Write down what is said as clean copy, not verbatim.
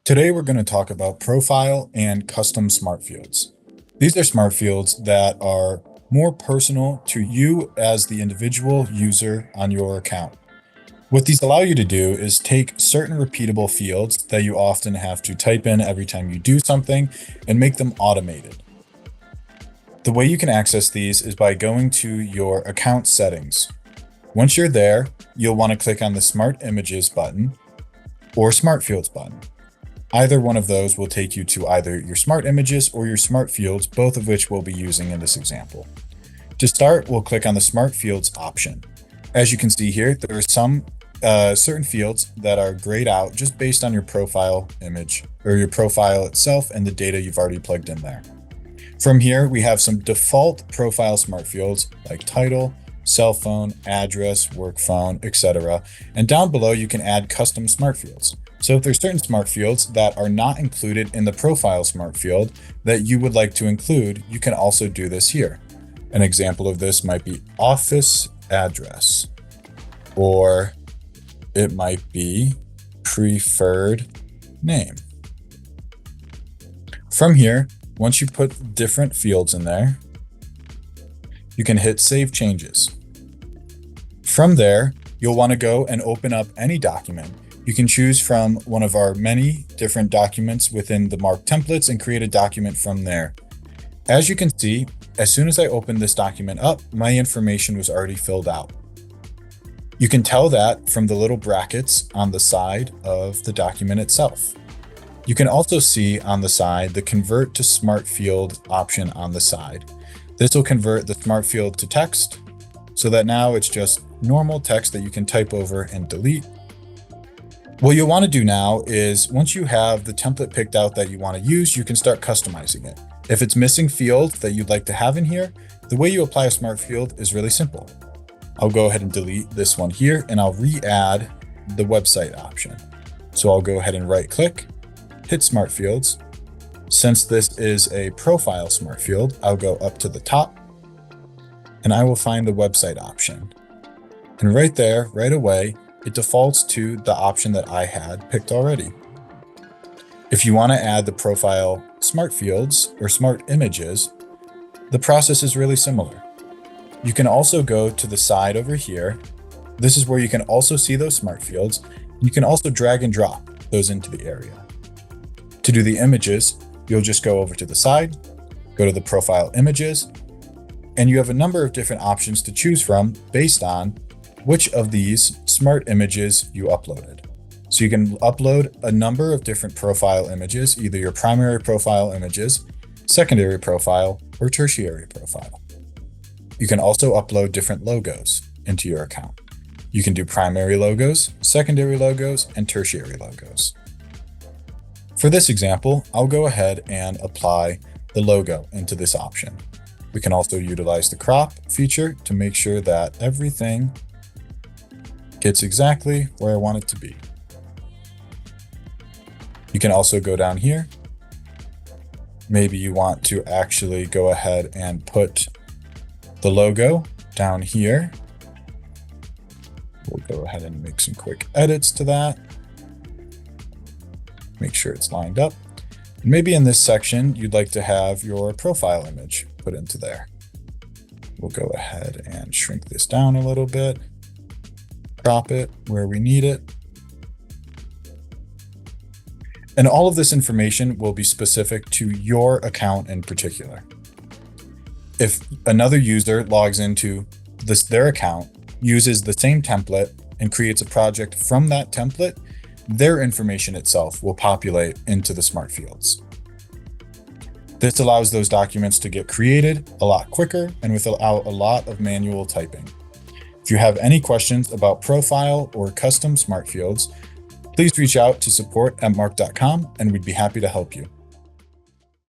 Today, we're going to talk about profile and custom smart fields. These are smart fields that are more personal to you as the individual user on your account. What these allow you to do is take certain repeatable fields that you often have to type in every time you do something and make them automated. The way you can access these is by going to your account settings. Once you're there, you'll want to click on the Smart Images button or Smart Fields button. Either one of those will take you to either your Smart Images or your Smart Fields, both of which we'll be using in this example. To start, we'll click on the Smart Fields option. As you can see here, there are some certain fields that are grayed out just based on your profile image or your profile itself and the data you've already plugged in there. From here, we have some default profile smart fields like title, cell phone, address, work phone, etc. And down below, you can add custom smart fields. So if there's certain smart fields that are not included in the profile smart field that you would like to include, you can also do this here. An example of this might be office address, or it might be preferred name. From here, once you put different fields in there, you can hit Save Changes. From there, you'll want to go and open up any document. You can choose from one of our many different documents within the Marq templates and create a document from there. As you can see, as soon as I opened this document up, my information was already filled out. You can tell that from the little brackets on the side of the document itself. You can also see on the side the Convert to Smart Field option on the side. This will convert the smart field to text so that now it's just normal text that you can type over and delete. What you'll want to do now is once you have the template picked out that you want to use, you can start customizing it. If it's missing fields that you'd like to have in here, the way you apply a smart field is really simple. I'll go ahead and delete this one here and I'll re-add the website option. So I'll go ahead and right click, hit Smart Fields. Since this is a profile smart field, I'll go up to the top and I will find the website option. And right there, right away, it defaults to the option that I had picked already. If you want to add the profile smart fields or smart images, the process is really similar. You can also go to the side over here. This is where you can also see those smart fields. You can also drag and drop those into the area. To do the images, you'll just go over to the side, go to the profile images, and you have a number of different options to choose from based on which of these smart images you uploaded. So you can upload a number of different profile images, either your primary profile images, secondary profile, or tertiary profile. You can also upload different logos into your account. You can do primary logos, secondary logos, and tertiary logos. For this example, I'll go ahead and apply the logo into this option. We can also utilize the crop feature to make sure that everything gets exactly where I want it to be. You can also go down here. Maybe you want to actually go ahead and put the logo down here. We'll go ahead and make some quick edits to that. Make sure it's lined up. Maybe in this section, you'd like to have your profile image put into there. We'll go ahead and shrink this down a little bit, crop it where we need it. And all of this information will be specific to your account in particular. If another user logs into their account, uses the same template, and creates a project from that template, their information itself will populate into the smart fields. This allows those documents to get created a lot quicker and without a lot of manual typing. If you have any questions about profile or custom smart fields, please reach out to support@marq.com and we'd be happy to help you.